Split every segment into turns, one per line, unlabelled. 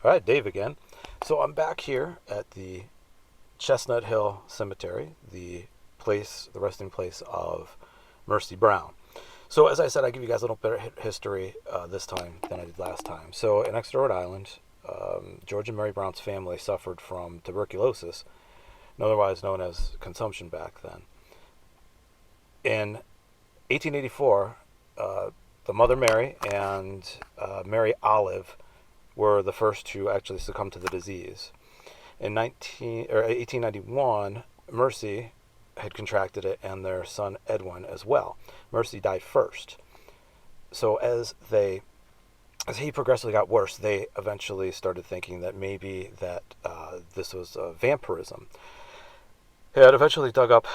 All right, Dave again. So I'm back here at the Chestnut Hill Cemetery, the resting place of Mercy Brown. So as I said, I give you guys a little better history this time than I did last time. So in Exeter, Rhode Island, George and Mary Brown's family suffered from tuberculosis, otherwise known as consumption back then. In 1884, the mother Mary and Mary Olive were the first to actually succumb to the disease. In 1891, Mercy had contracted it, and their son Edwin as well. Mercy died first. So as he progressively got worse, they eventually started thinking that maybe this was vampirism. He had eventually dug up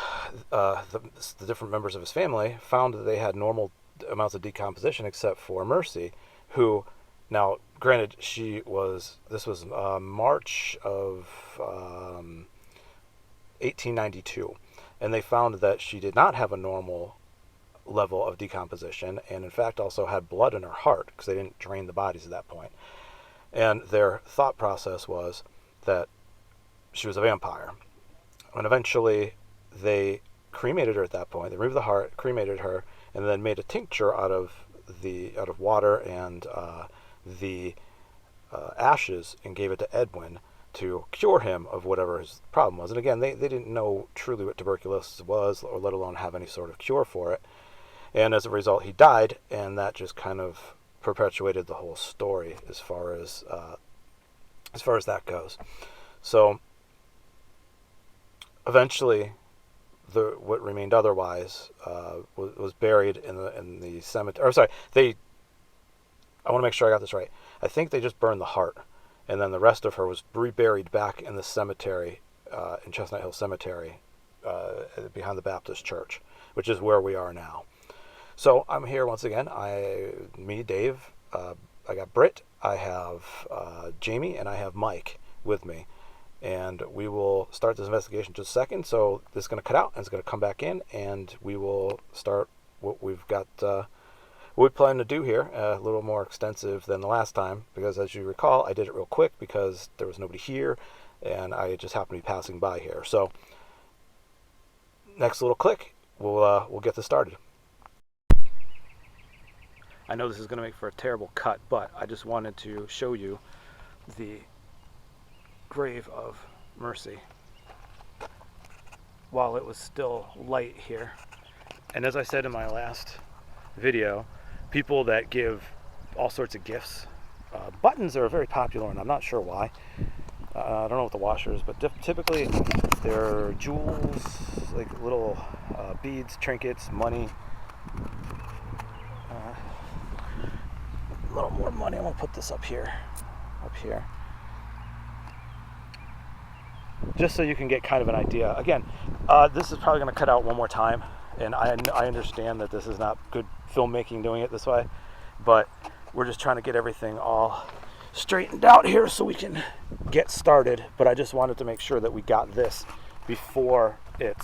the different members of his family, found that they had normal amounts of decomposition except for Mercy, who, now granted, this was March of 1892, and they found that she did not have a normal level of decomposition, and in fact also had blood in her heart, because they didn't drain the bodies at that point. And their thought process was that she was a vampire. And eventually they cremated her at that point. They removed the heart, cremated her, and then made a tincture out of water and the ashes, and gave it to Edwin to cure him of whatever his problem was. And again, they didn't know truly what tuberculosis was, or let alone have any sort of cure for it. And as a result, he died, and that just kind of perpetuated the whole story as far as that goes. So eventually, what remained otherwise was buried in the cemetery. Or sorry, I want to make sure I got this right. I think they just burned the heart, and then the rest of her was reburied back in the cemetery, in Chestnut Hill Cemetery, behind the Baptist Church, which is where we are now. So I'm here once again. Dave. I got Britt. I have Jamie, and I have Mike with me. And we will start this investigation in just a second. So this is going to cut out, and it's going to come back in, and we will start what we've got. What we plan to do here, a little more extensive than the last time, because as you recall, I did it real quick because there was nobody here, and I just happened to be passing by here. So next little click, we'll get this started. I know this is going to make for a terrible cut, but I just wanted to show you the grave of Mercy while it was still light here. And as I said in my last video, people that give all sorts of gifts, buttons are very popular, and I'm not sure why. I don't know what the washer is, but typically they're jewels, like little beads, trinkets, money. A little more money. I'm gonna put this up here, just so you can get kind of an idea. Again, this is probably gonna cut out one more time, and I understand that this is not good filmmaking doing it this way, but we're just trying to get everything all straightened out here so we can get started. But I just wanted to make sure that we got this before it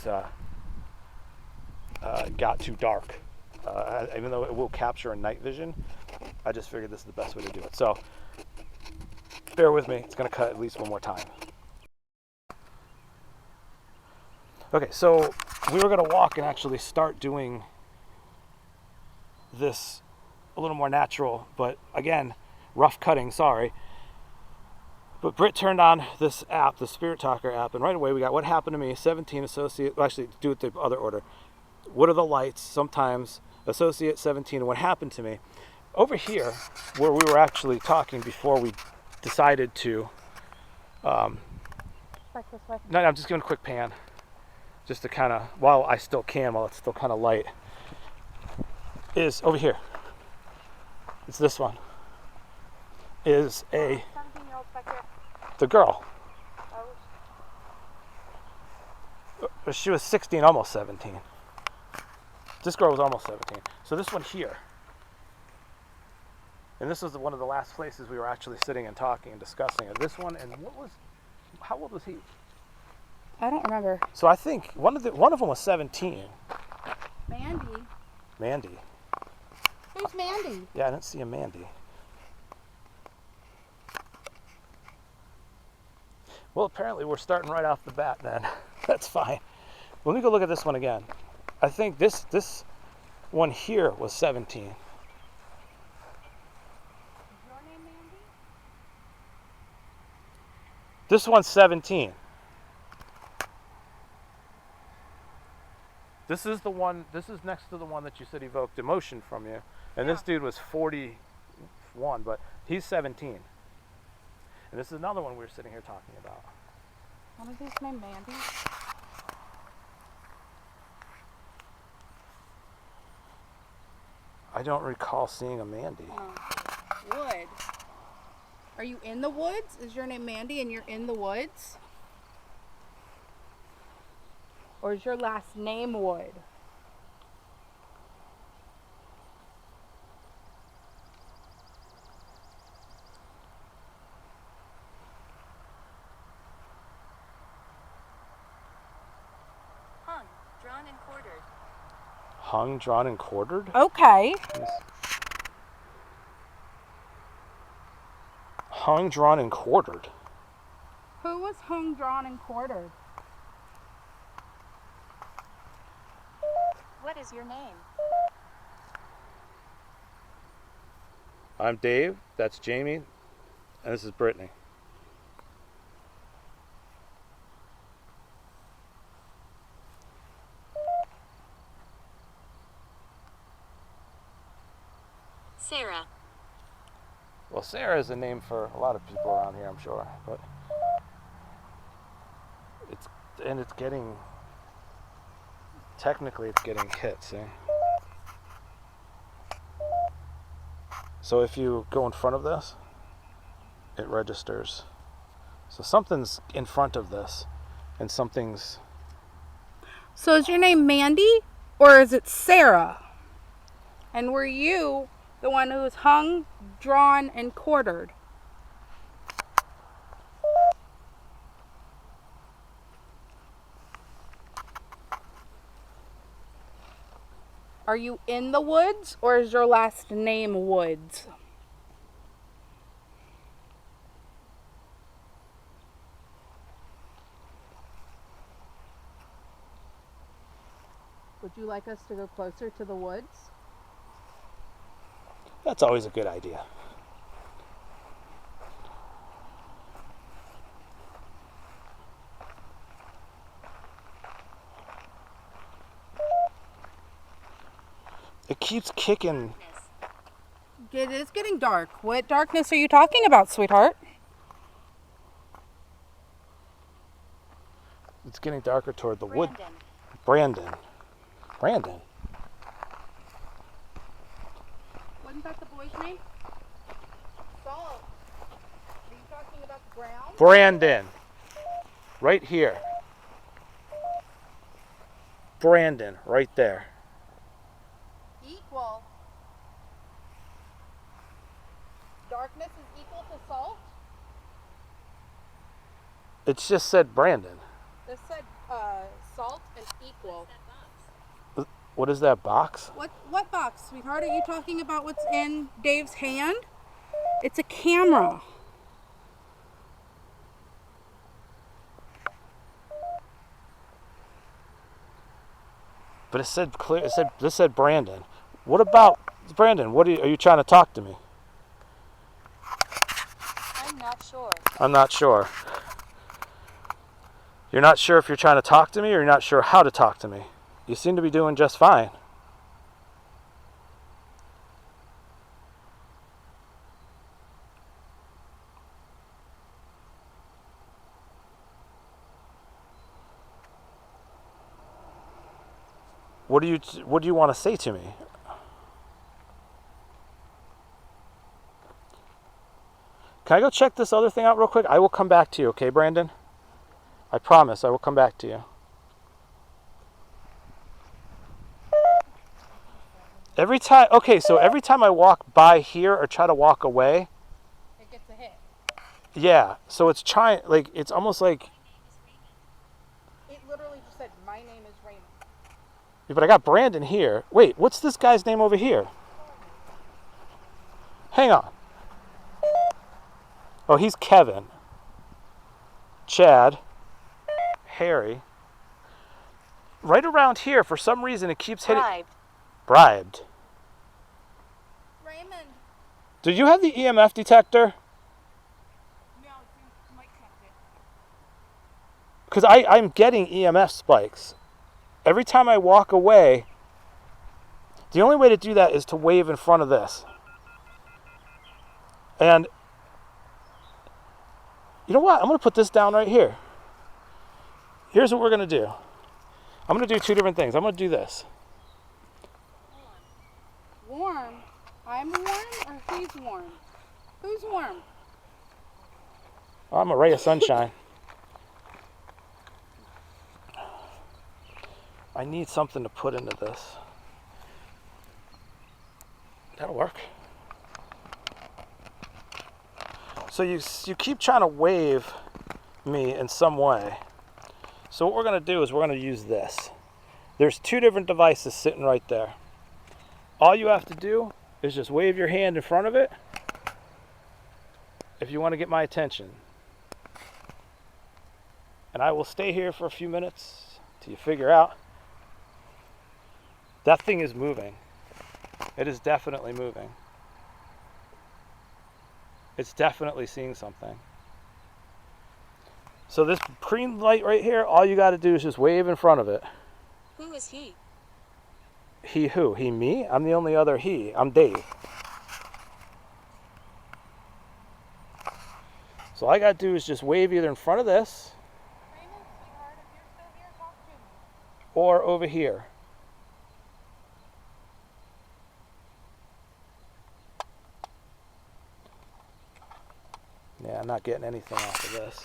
got too dark. Even though it will capture in night vision, I just figured this is the best way to do it. So bear with me, it's going to cut at least one more time. Okay, so we were going to walk and actually start doing this a little more natural, but again, rough cutting, sorry. But Britt turned on this app, the Spirit Talker app, and right away we got what happened to me, 17 associate, well, actually do it the other order. What are the lights? Sometimes associate 17, and what happened to me. Over here, where we were actually talking before we decided to,
Back this way.
No, I'm just giving a quick pan, just to kind of, while it's still kind of light, is over here. It's this one. Is
17-year-old back here.
the girl.
Oh.
She was 16, almost 17. This girl was almost 17. So this one here, and this was one of the last places we were actually sitting and talking and discussing it. This one, and how old was he?
I don't remember.
So I think one of them was 17. Mandy.
Who's Mandy?
Yeah, I didn't see a Mandy. Well, apparently we're starting right off the bat then. That's fine. Let me go look at this one again. I think this one here was 17.
Is your name Mandy?
This one's 17. This is the one, this is next to the one that you said evoked emotion from you. And this dude was 41, but he's 17. And this is another one we were sitting here talking about.
What is his name, Mandy?
I don't recall seeing a Mandy.
Wood. Are you in the woods? Is your name Mandy and you're in the woods? Or is your last name Wood?
Hung, drawn and quartered.
Hung, drawn, and quartered?
Okay.
Hung, drawn, and quartered.
Who was hung, drawn, and quartered?
What is your name?
I'm Dave, that's Jamie, and this is Brittany.
Sarah.
Well, Sarah is a name for a lot of people around here, I'm sure, but it's getting, technically it's getting hit, see? So if you go in front of this, it registers. So something's in front of this, and something's...
So is your name Mandy or is it Sarah? And were you the one who was hung, drawn, and quartered? Are you in the woods or is your last name Woods? Would you like us to go closer to the woods?
That's always a good idea. It keeps kicking.
It is getting dark. What darkness are you talking about, sweetheart?
It's getting darker toward the wood.
Brandon.
Brandon.
Wasn't that the boy's name? Salt. Are you talking about the ground?
Brandon. Right here. Brandon, right there.
Equal. Darkness is equal to salt?
It's just said Brandon.
This said salt and equal.
What is that box?
What box, sweetheart? Are you talking about what's in Dave's hand? It's a camera.
But it said clear. This said Brandon. What about Brandon? Are you trying to talk to me?
I'm not sure.
I'm not sure. You're not sure if you're trying to talk to me, or you're not sure how to talk to me. You seem to be doing just fine. What do you want to say to me? Can I go check this other thing out real quick? I will come back to you, okay, Brandon? I promise I will come back to you. Every time I walk by here or try to walk away,
It gets a hit.
yeah, so it's trying, like, it's almost like,
It literally just said, my name is Raymond.
but I got Brandon here. Wait, what's this guy's name over here? Hang on. Oh, he's Kevin. Chad, Harry. Right around here, for some reason, it keeps hitting. Bribed.
Raymond.
Do you have the EMF detector?
No, you might check it.
Because I'm getting EMF spikes. Every time I walk away, the only way to do that is to wave in front of this. And you know what? I'm going to put this down right here. Here's what we're going to do. I'm going to do two different things. I'm going to do this.
Warm? I'm warm or he's warm? Who's warm?
I'm a ray of sunshine. I need something to put into this. That'll work. So you keep trying to wave me in some way. So what we're going to do is we're going to use this. There's two different devices sitting right there. All you have to do is just wave your hand in front of it if you want to get my attention. And I will stay here for a few minutes till you figure out. That thing is moving. It is definitely moving. It's definitely seeing something. So this green light right here, all you got to do is just wave in front of it.
Who is he?
He who? He me? I'm the only other he. I'm Dave. So all I got to do is just wave either in front of this
Raymond, sweetheart, if you're still here, talk to me.
or over here. Yeah, I'm not getting anything off of this.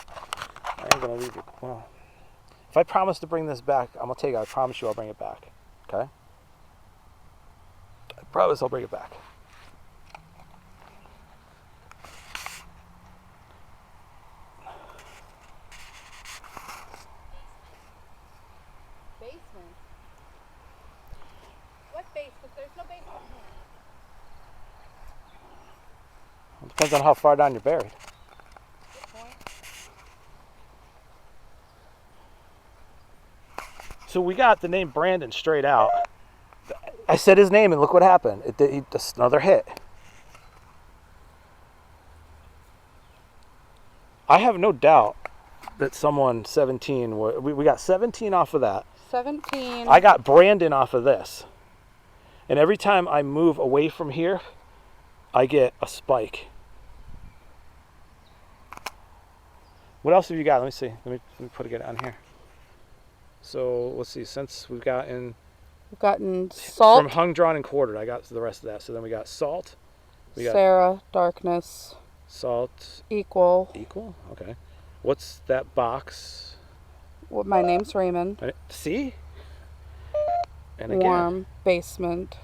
I ain't gonna leave it. Well, if I promise to bring this back, I'm gonna take it. I promise you I'll bring it back. Okay? I promise I'll bring it back.
Basement. What basement? There's no basement here.
It depends on how far down you're buried.
Good point.
So we got the name Brandon straight out. I said his name and look what happened. Just another hit. I have no doubt that someone 17, we got 17 off of that.
17.
I got Brandon off of this. And every time I move away from here, I get a spike. What else have you got? Let me see. Let me put it on here. So let's see. Since we've gotten
salt.
from hung, drawn, and quartered, I got the rest of that. So then we got salt. We got
Sarah, darkness,
salt.
equal.
Equal. Okay. What's that box?
Well, my name's Raymond.
See? And again.
Warm, basement.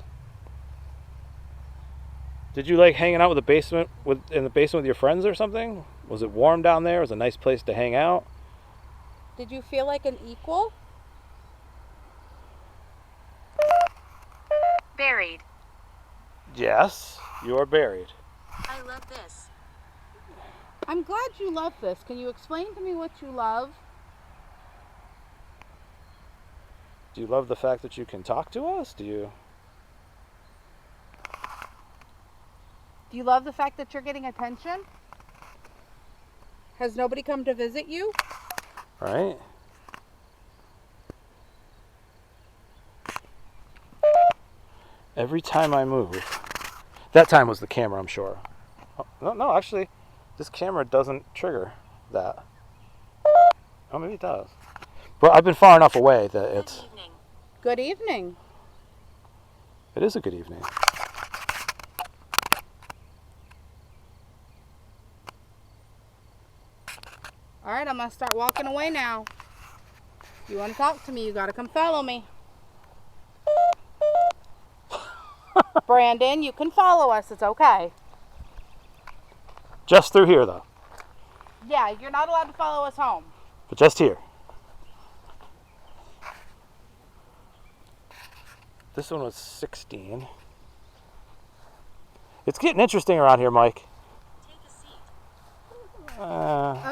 Did you like hanging out in the basement with your friends or something? Was it warm down there? Was it a nice place to hang out?
Did you feel like an equal?
Buried.
Yes, you are buried.
I love this.
I'm glad you love this. Can you explain to me what you love?
Do you love the fact that you can talk to us? Do you
love the fact that you're getting attention? Has nobody come to visit you?
right? Every time I move. That time was the camera, I'm sure. Oh, no, actually, this camera doesn't trigger that. Oh, maybe it does. But I've been far enough away that
Good evening.
Good evening.
it is a good evening.
All right, I'm going to start walking away now. If you want to talk to me, you got to come follow me. Brandon, you can follow us. It's okay.
Just through here, though.
Yeah, you're not allowed to follow us home.
But just here. This one was 16. It's getting interesting around here, Mike.
Take a seat.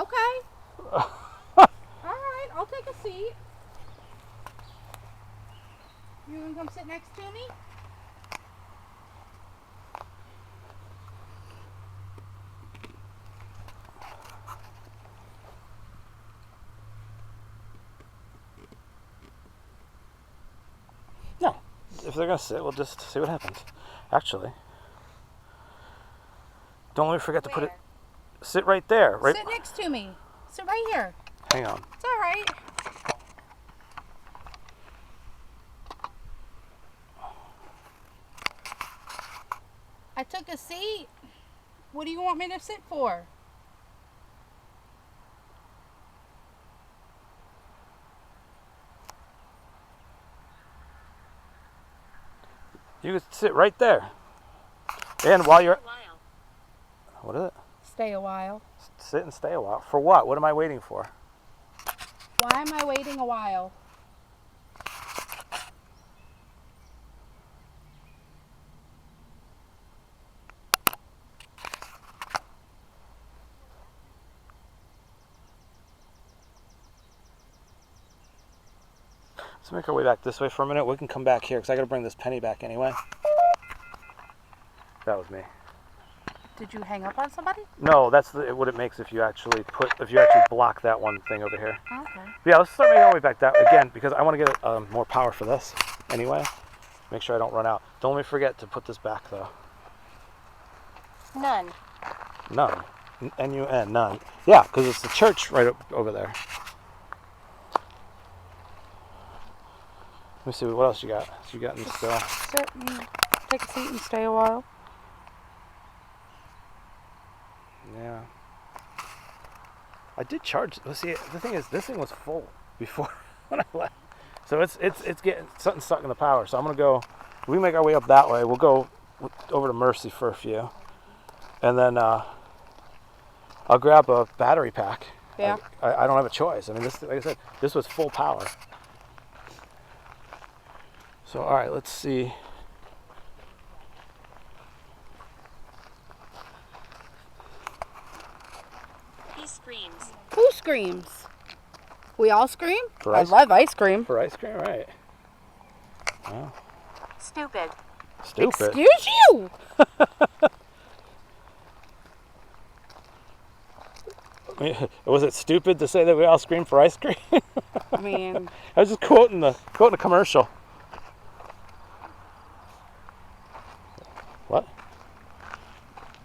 Okay.
if they're gonna sit, we'll just see what happens. Actually, don't let me forget to put it.
Where?
Sit right there. Right.
Sit next to me. Sit right here.
Hang on.
It's all right. I took a seat. What do you want me to sit for?
You can sit right there. And while you're,
A while.
what is it?
Stay a while.
Sit and stay a while. For what? What am I waiting for?
Why am I waiting a while?
Let's make our way back this way for a minute. We can come back here because I got to bring this penny back anyway. That was me.
Did you hang up on somebody?
No, that's what it makes if you actually block that one thing over here.
Okay.
Yeah, let's start making our way back that again because I want to get more power for this anyway. Make sure I don't run out. Don't let me forget to put this back though.
None.
None. N-U-N, none. Yeah, because it's the church right over there. Let me see, what else you got? You got in the still?
Sit and take a seat and stay a while.
Yeah. I did charge. Let's see, the thing is, this thing was full before when I left. So it's getting something stuck in the power. So I'm gonna go. We make our way up that way. We'll go over to Mercy for a few, and then I'll grab a battery pack.
Yeah.
I don't have a choice. I mean, this, like I said, this was full power. So all right, let's see.
He screams.
Who screams? We all scream?
For
I
ice-
love ice cream.
For ice cream, right? Wow.
Stupid.
Stupid.
Excuse you!
I mean, was it stupid to say that we all scream for ice cream?
I mean,
I was just quoting a commercial. What?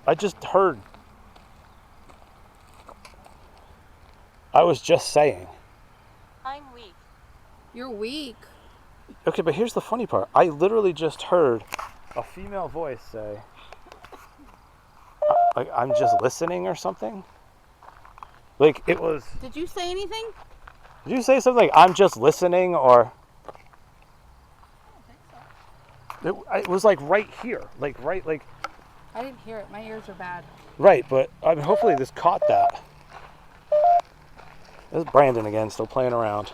I just heard. I was just saying.
I'm weak.
you're weak.
Okay, but here's the funny part. I literally just heard a female voice say, I'm just listening or something. Like it was.
Did you say anything?
Did you say something like, I'm just listening, or? It was like right here. Like right, like.
I didn't hear it. My ears are bad.
Right, but I mean, hopefully this caught that. This is Brandon again, still playing around.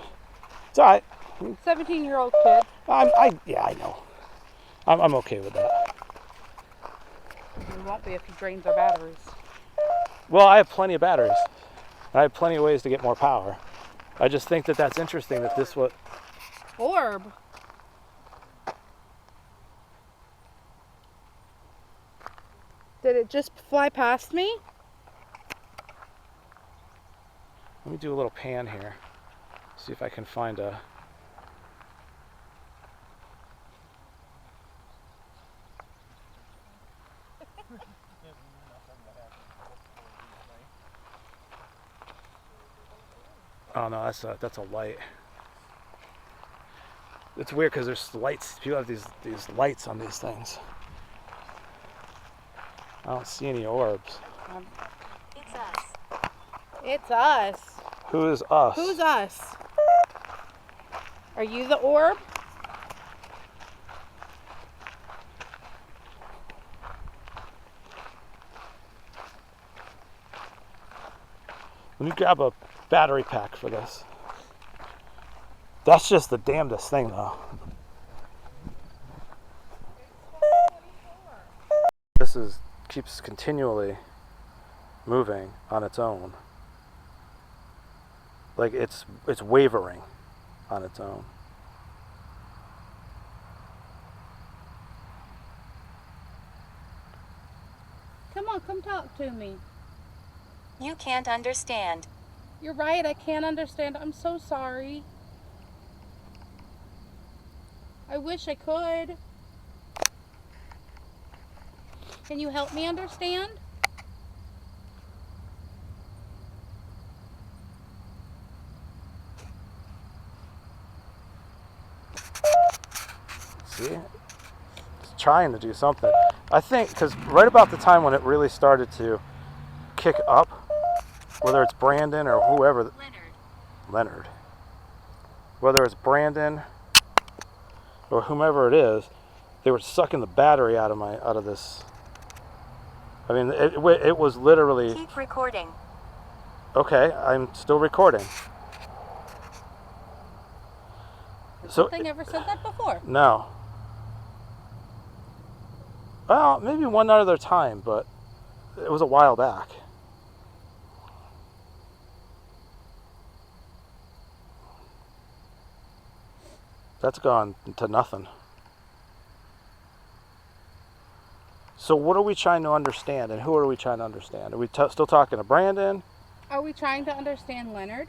It's all right.
17-year-old kid.
Yeah, I know. I'm okay with that.
We won't be if he drains our batteries.
Well, I have plenty of batteries. I have plenty of ways to get more power. I just think that that's interesting that this was.
Orb. Did it just fly past me?
Let me do a little pan here. See if I can find a. Oh no, that's a light. It's weird because there's lights. People have these lights on these things. I don't see any orbs.
It's us.
It's us.
Who is us?
Who's us? Are you the orb?
Let me grab a battery pack for this. That's just the damnedest thing, though. This keeps continually moving on its own. Like it's wavering on its own.
Come on, come talk to me.
You can't understand.
You're right, I can't understand. I'm so sorry. I wish I could. Can you help me understand?
See? It's trying to do something. I think, because right about the time when it really started to kick up, whether it's Brandon or whoever. Leonard. Whether it's Brandon or whomever it is, they were sucking the battery out of this. I mean, it was literally.
Keep recording.
Okay, I'm still recording.
Has
So
something ever said that before?
no. Well, maybe one other time, but it was a while back. That's gone to nothing. So what are we trying to understand, and who are we trying to understand? Are we still talking to Brandon,
Are we trying to understand Leonard?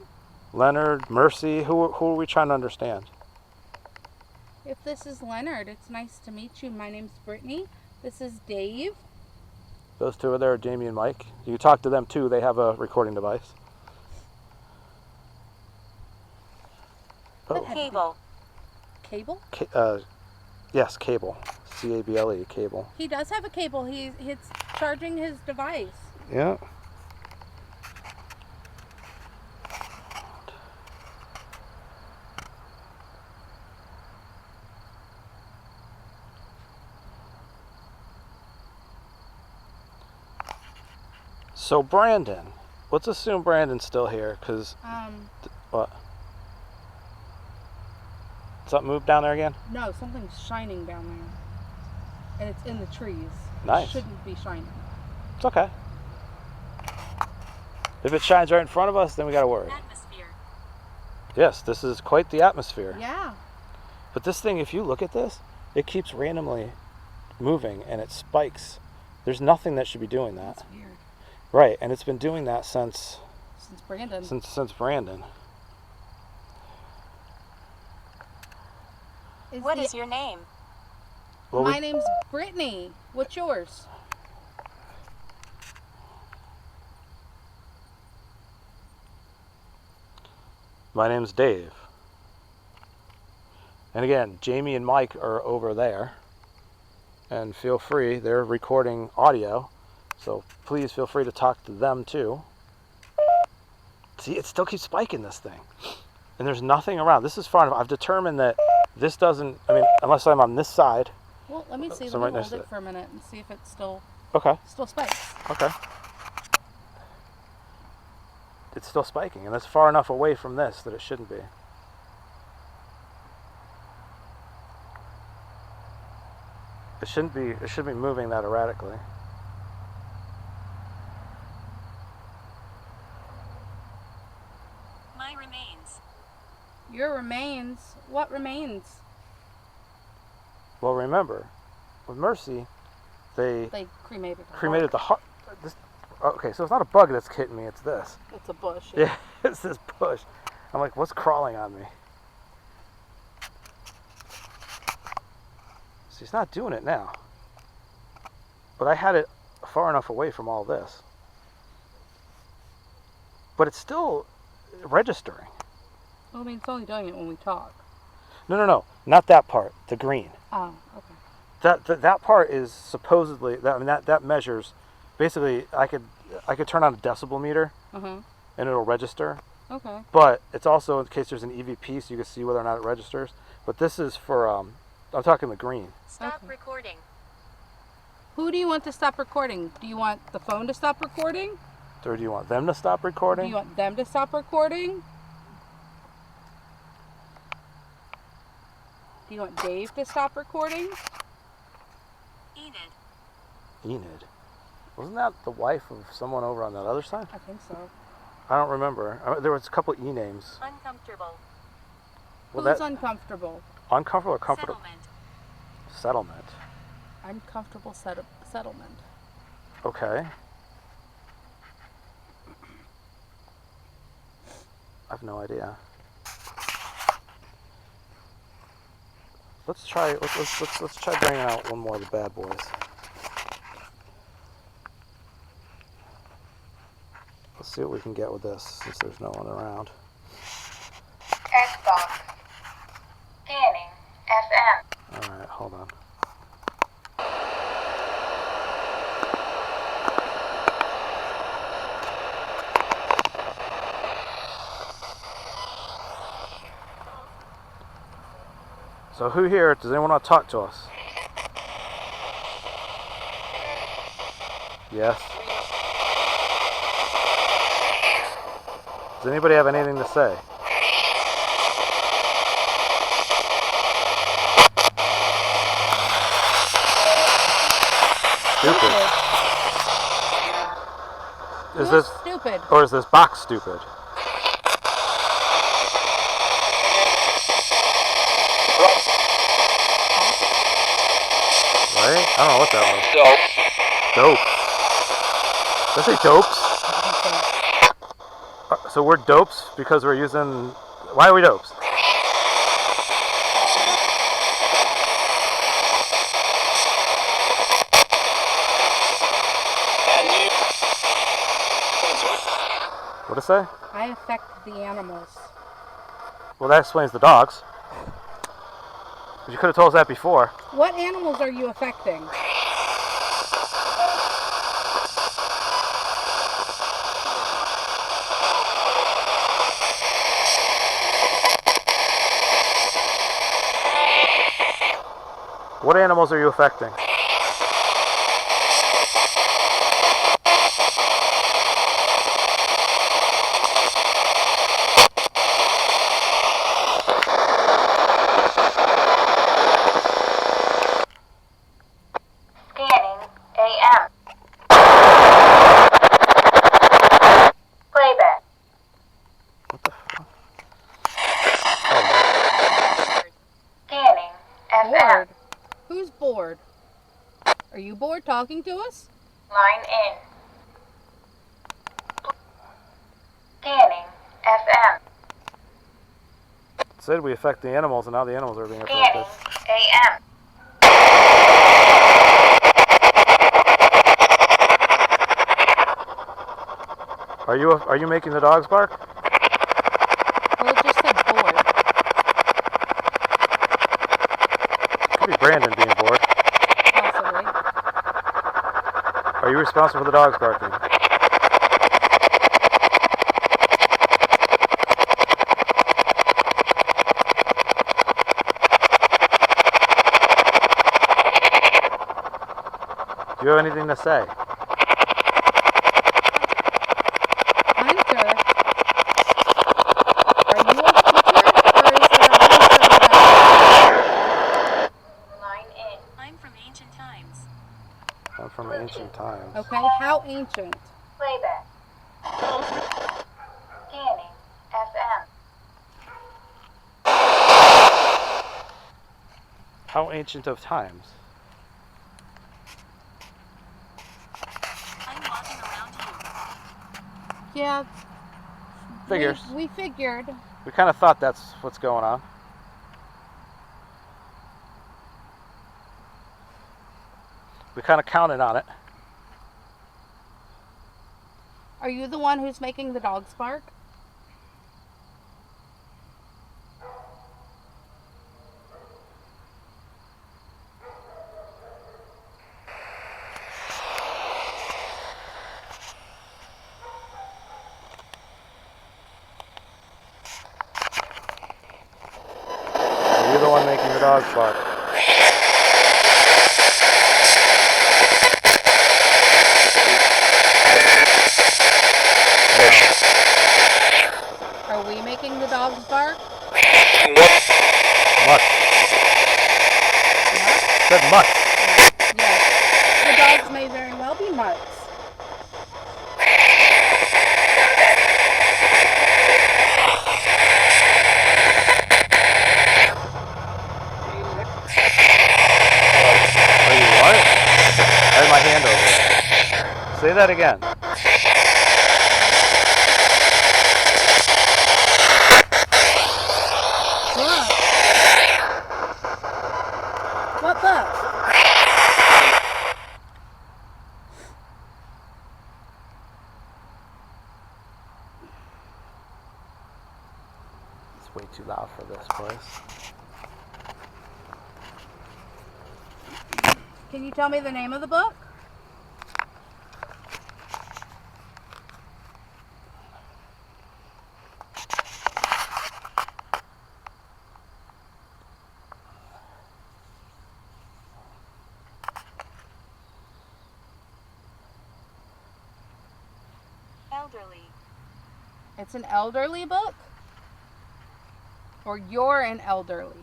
Leonard, Mercy? Who are we trying to understand?
If this is Leonard, it's nice to meet you. My name's Brittany. This is Dave.
Those two are there, Jamie and Mike. You can talk to them too. They have a recording device. Oh.
Cable.
Cable?
Yes, cable. C-A-B-L-E, cable.
He does have a cable. He's charging his device.
Yeah. So Brandon, let's assume Brandon's still here, because what? Something moved down there again?
No, something's shining down there. And it's in the trees.
Nice.
It shouldn't be shining.
It's okay. If it shines right in front of us, then we gotta worry.
Atmosphere.
Yes, this is quite the atmosphere.
Yeah.
But this thing, if you look at this, it keeps randomly moving and it spikes. There's nothing that should be doing that.
That's weird.
Right, and it's been doing that since
Brandon.
Since Brandon.
What is your name?
Well,
My name's Brittany. What's yours?
My name's Dave. And again, Jamie and Mike are over there. And feel free, they're recording audio. So please feel free to talk to them too. See, it still keeps spiking this thing. And there's nothing around. This is far enough. I've determined that this doesn't, I mean, unless I'm on this side.
Well, let me see.
So
Let
right
me
next
hold
to
it for a minute and see if it's still
Okay.
spikes.
Okay. It's still spiking, and that's far enough away from this that it shouldn't be. It shouldn't be. It should be moving that erratically.
My remains.
Your remains. What remains?
Well, remember, with Mercy, they
cremated her.
cremated the heart. Okay, so it's not a bug that's hitting me. It's this.
It's a bush.
Yeah, it's this bush. I'm like, what's crawling on me? So he's not doing it now. But I had it far enough away from all this. But it's still registering.
Well, I mean, it's only doing it when we talk.
No. Not that part. The green.
Oh, okay.
That part is supposedly, that measures, basically, I could turn on a decibel meter
Uh-huh.
and it'll register.
Okay.
But it's also in case there's an EVP, so you can see whether or not it registers. But this is for, I'm talking the green.
Stop
Okay.
recording.
Who do you want to stop recording? Do you want the phone to stop recording?
Or do you want them to stop recording?
Do you want them to stop recording? Do you want Dave to stop recording?
Enid.
Enid. Wasn't that the wife of someone over on that other side?
I think so.
I don't remember. There was a couple E names.
Uncomfortable.
Well,
Who's
that
uncomfortable?
uncomfortable or comfortable?
Settlement.
Settlement.
Uncomfortable settlement.
Okay. I have no idea. Let's try bringing out one more of the bad boys. Let's see what we can get with this since there's no one around.
Xbox. Scanning. FM.
All right, hold on. So who here, does anyone want to talk to us? Yes? Does anybody have anything to say? Stupid. Is
Who's
this,
stupid?
or is this box stupid? Right? I don't know what that was. Dope. Did I say dopes? So we're dopes because we're using... Why are we dopes? What'd it say?
I affect the animals.
Well, that explains the dogs. But you could have told us that before.
What animals are you affecting?
What animals are you affecting?
Scanning. AM. Playback.
What the fuck? Oh,
Scanning. FM.
Bored. Who's bored? Are you bored talking to us?
Line in. Scanning. FM.
it said we affect the animals, and now the animals are being
Scanning.
affected.
AM.
Are you making the dogs bark?
Well, it just said bored.
Could be Brandon being bored.
Possibly.
Are you responsible for the dogs barking? Do you have anything to say?
Hunter, are you a hunter or is there a hunter around?
Line in.
I'm from ancient times.
I'm from ancient times.
Okay, how ancient?
Playback. Scanning. FM.
How ancient of times?
I'm walking around you.
Yeah.
Figures.
We figured.
We kind of thought that's what's going on. We kind of counted on it.
Are you the one who's making the dogs bark?
Are you the one making the dogs bark?
Are we making the dogs bark?
Mutt. Said mutt.
Yes. The dogs may very well be mutts.
Are you what? I had my hand over it. Say that again.
Look.
It's way too loud for this place.
Can you tell me the name of the book?
Elderly.
It's an elderly book? Or you're an elderly?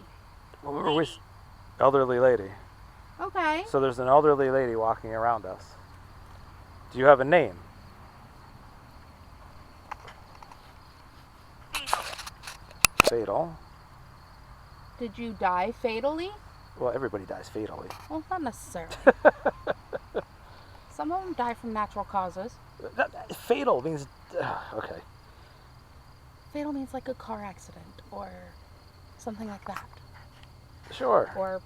Elderly lady.
Okay.
So there's an elderly lady walking around us. Do you have a name?
Fatal.
Fatal.
Did you die fatally?
Well, everybody dies fatally.
Well, not necessarily. Some of them die from natural causes.
Fatal means... okay.
Fatal means like a car accident or something like that.
Sure.
Or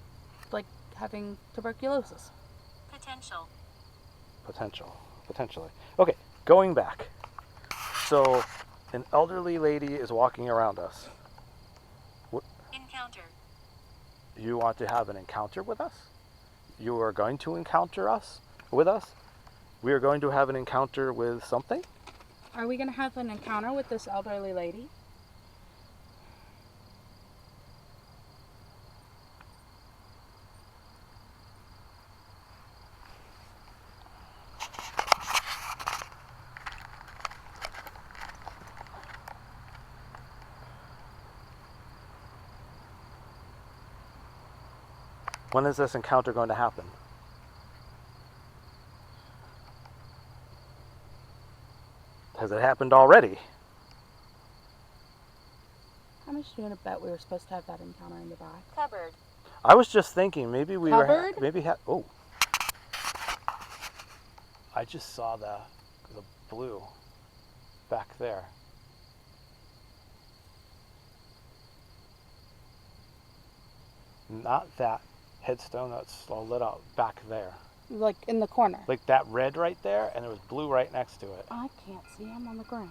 like having tuberculosis.
Potential.
Potentially. Okay, going back. So, an elderly lady is walking around us.
Encounter.
You want to have an encounter with us? You are going to encounter us? With us? We are going to have an encounter with something?
Are we going to have an encounter with this elderly lady?
When is this encounter going to happen? Has it happened already?
How much do you want to bet we were supposed to have that encounter in the back?
Cupboard.
I was just thinking maybe we
Cupboard?
oh. I just saw the blue back there. Not that headstone that's all lit up back there.
Like in the corner?
Like that red right there, and there was blue right next to it.
I can't see him on the ground.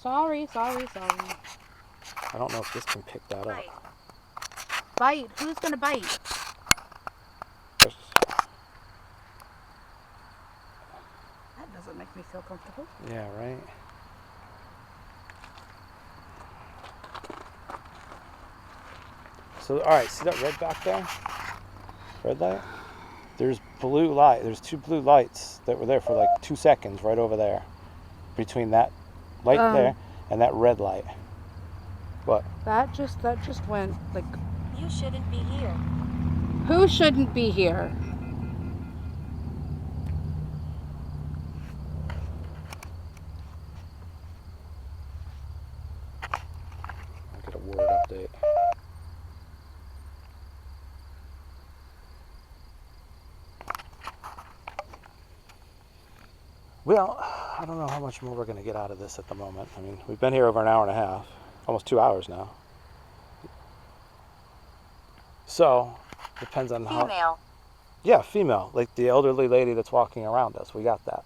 Sorry.
I don't know if this can pick that
Right.
up.
Bite. Who's going to bite?
There's-
That doesn't make me feel comfortable.
Yeah, right. So, all right, see that red back there? Red light? There's blue light. There's two blue lights that were there for like 2 seconds right over there. Between that light there and that red light. What?
That just went like,
You shouldn't be here.
who shouldn't be here?
I'll get a word update. Well, I don't know how much more we're going to get out of this at the moment. I mean, we've been here over an hour and a half, almost 2 hours now. So, depends on how...
Female.
Yeah, female, like the elderly lady that's walking around us. We got that.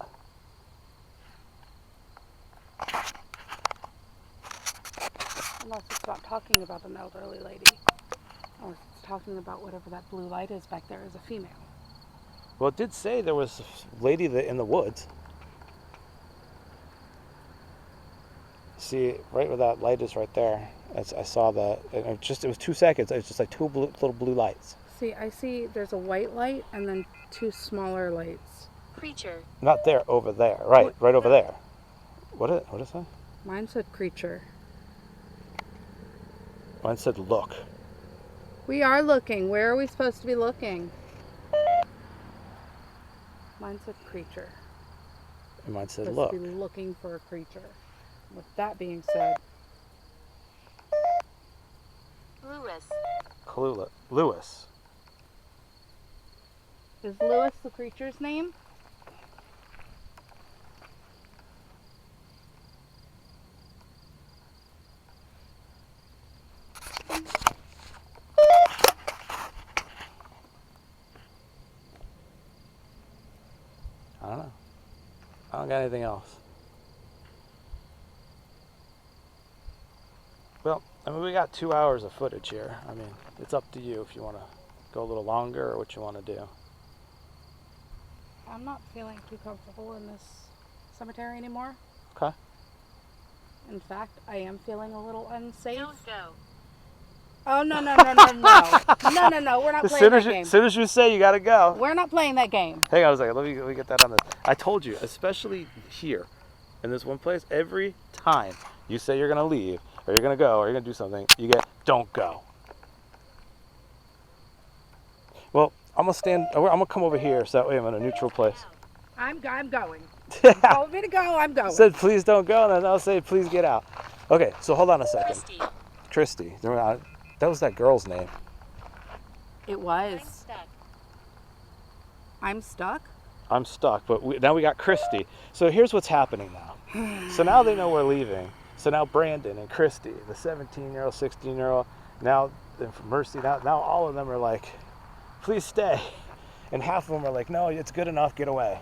Unless it's not talking about an elderly lady. Or it's talking about whatever that blue light is back there is a female.
Well, it did say there was a lady in the woods. See, right where that light is right there. I saw that. It was 2 seconds. It was just like two little blue lights.
See, I see there's a white light and then two smaller lights.
Creature.
Not there, over there. Right, right over there. What is that?
Mine said creature.
Mine said look.
We are looking. Where are we supposed to be looking? Mine said creature.
And mine said
Supposed
look.
to be looking for a creature. With that being said,
Lewis.
Lewis.
is Lewis the creature's name?
I don't know. I don't got anything else. Well, I mean, we got 2 hours of footage here. I mean, it's up to you if you want to go a little longer or what you want to do.
I'm not feeling too comfortable in this cemetery anymore.
Okay.
In fact, I am feeling a little unsafe.
Don't go.
Oh, no. No, we're not playing that game.
As soon as you say you got to go.
We're not playing that game.
Hang on a second. Let me get that on this. I told you, especially here in this one place, every time you say you're going to leave or you're going to go or you're going to do something, you get, don't go. Well, I'm going to come over here so that way I'm in a neutral place.
I'm going. You told me to go, I'm going.
Said, please don't go, and then I'll say, please get out. Okay, so hold on a second.
Christy.
That was that girl's name.
It
I'm
was.
stuck.
I'm stuck?
I'm stuck, but now we got Christy. So here's what's happening now. So now they know we're leaving. So now Brandon and Christy, the 17-year-old, 16-year-old, now and Mercy, now all of them are like, please stay. And half of them are like, no, it's good enough, get away.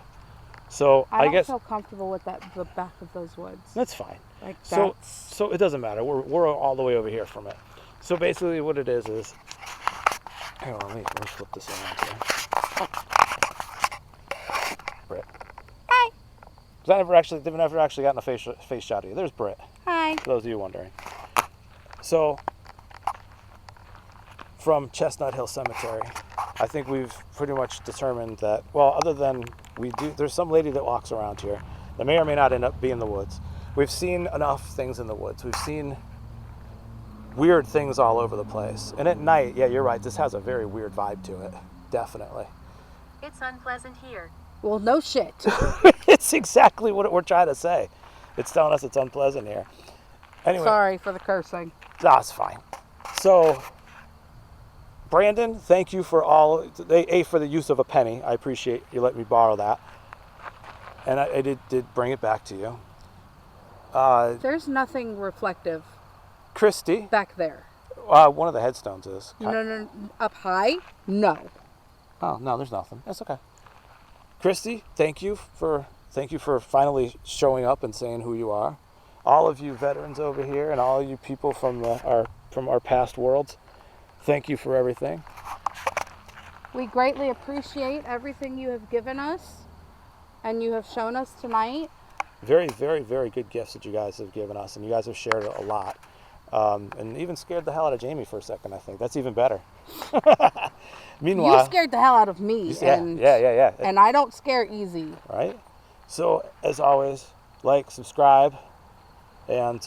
So
I don't
guess
feel comfortable with the back of those woods.
that's fine.
Like
So
that's...
so it doesn't matter. We're all the way over here from it. So basically what it is hang on, let me flip this around here. Britt.
Hi.
They've never actually gotten a face shot of you. There's Britt,
Hi.
for those of you wondering. So from Chestnut Hill Cemetery, I think we've pretty much determined that, well, other than there's some lady that walks around here that may or may not end up being in the woods. We've seen enough things in the woods. We've seen weird things all over the place. And at night, yeah, you're right, this has a very weird vibe to it. Definitely.
It's unpleasant here.
Well, no shit.
It's exactly what we're trying to say. It's telling us it's unpleasant here. Anyway.
Sorry for the cursing.
That's fine. So, Brandon, thank you for for the use of a penny. I appreciate you letting me borrow that. And I did bring it back to you.
There's nothing reflective
Christy,
back there.
one of the headstones is.
No. Up high? No.
Oh, no, there's nothing. That's okay. Christy, thank you for finally showing up and saying who you are. All of you veterans over here and all of you people from our past worlds, thank you for everything.
We greatly appreciate everything you have given us and you have shown us tonight.
Very, very, very good gifts that you guys have given us, and you guys have shared a lot. And even scared the hell out of Jamie for a second, I think. That's even better. Meanwhile,
You scared the hell out of me.
Yeah.
And I don't scare easy.
Right? So, as always, like, subscribe, and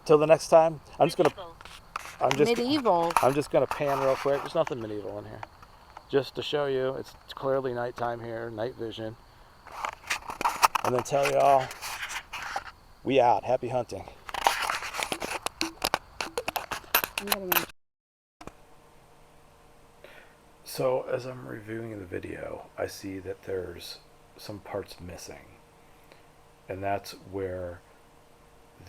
till the next time,
Medieval.
I'm just gonna pan real quick. There's nothing medieval in here. Just to show you, it's clearly nighttime here, night vision. And then tell y'all, we out. Happy hunting. So as I'm reviewing the video, I see that there's some parts missing. And that's where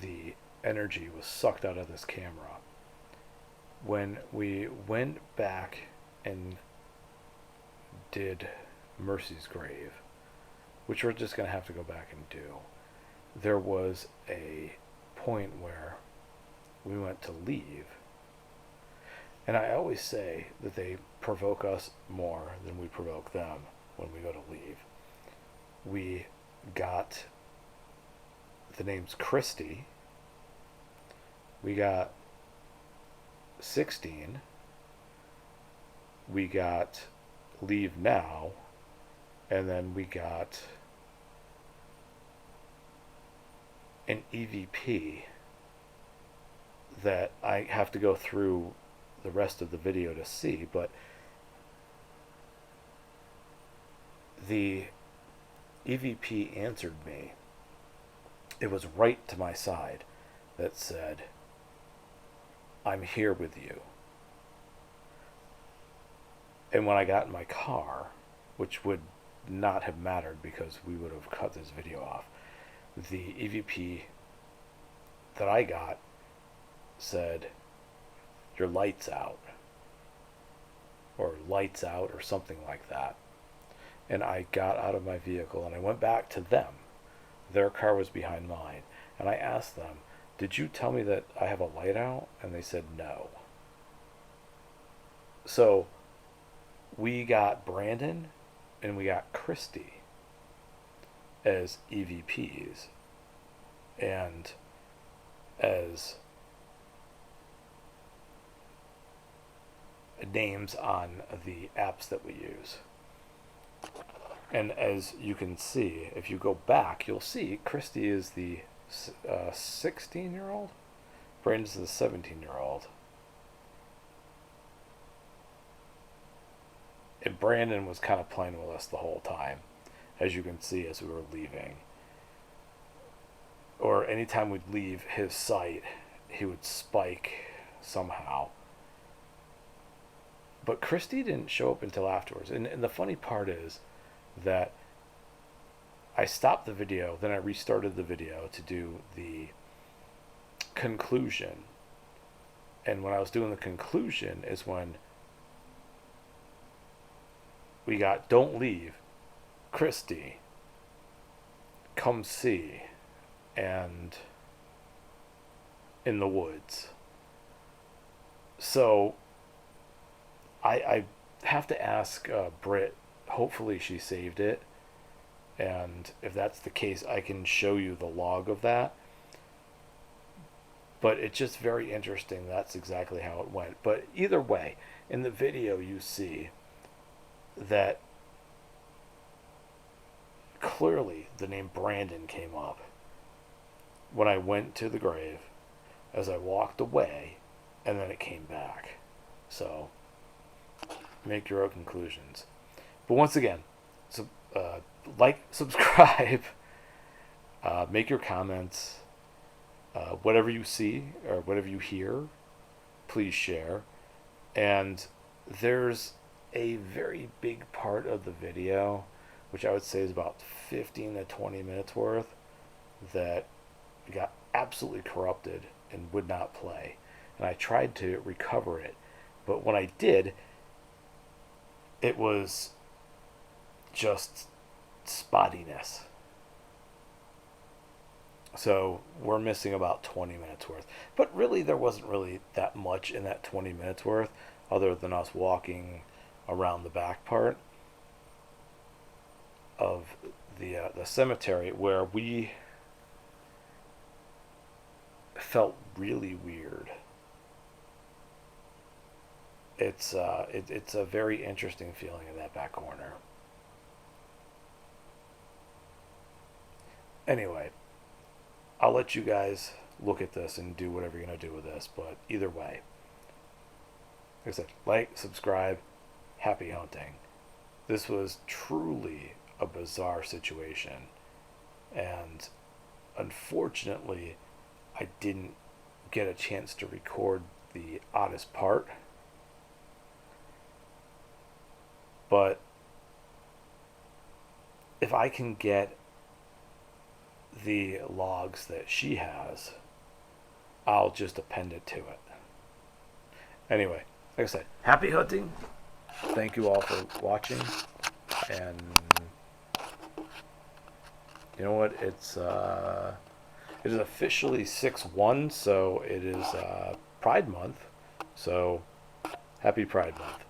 the energy was sucked out of this camera. When we went back and did Mercy's grave, which we're just going to have to go back and do, there was a point where we went to leave. And I always say that they provoke us more than we provoke them when we go to leave. We got the name's Christy. We got 16. We got leave now. And then we got an EVP that I have to go through the rest of the video to see, but the EVP answered me. It was right to my side that said, "I'm here with you." And when I got in my car, which would not have mattered because we would have cut this video off, the EVP that I got said, "Your light's out," or "lights out," or something like that. And I got out of my vehicle and I went back to them. Their car was behind mine, and I asked them, did you tell me that I have a light out? And they said no. So we got Brandon and we got Christy as EVPs and as names on the apps that we use. And as you can see, if you go back, you'll see Christy is the 16-year-old. Brandon's the 17-year-old. And Brandon was kind of playing with us the whole time, as you can see as we were leaving. Or anytime we'd leave his site, he would spike somehow. But Christy didn't show up until afterwards. And the funny part is that I stopped the video, then I restarted the video to do the conclusion. And when I was doing the conclusion is when we got "Don't leave, Christy, come see," and "In the woods." So I have to ask Britt. Hopefully she saved it, and if that's the case, I can show you the log of that. But it's just very interesting. That's exactly how it went. But either way, in the video you see that clearly the name Brandon came up when I went to the grave, as I walked away, and then it came back. So make your own conclusions. But once again, like, subscribe, make your comments, whatever you see or whatever you hear, please share. And there's a very big part of the video, which I would say is about 15 to 20 minutes worth, that got absolutely corrupted and would not play. And I tried to recover it, but when I did, it was just spottiness. So we're missing about 20 minutes worth. But really, there wasn't really that much in that 20 minutes worth, other than us walking around the back part of the cemetery, where we felt really weird. It's a very interesting feeling in that back corner. Anyway, I'll let you guys look at this and do whatever you're going to do with this, but either way, like I said, like, subscribe, happy hunting. This was truly a bizarre situation, and unfortunately, I didn't get a chance to record the oddest part. But if I can get the logs that she has, I'll just append it to it. Anyway, like I said, happy hunting. Thank you all for watching. And you know what? It is officially 6/1, so it is Pride Month. So happy Pride Month.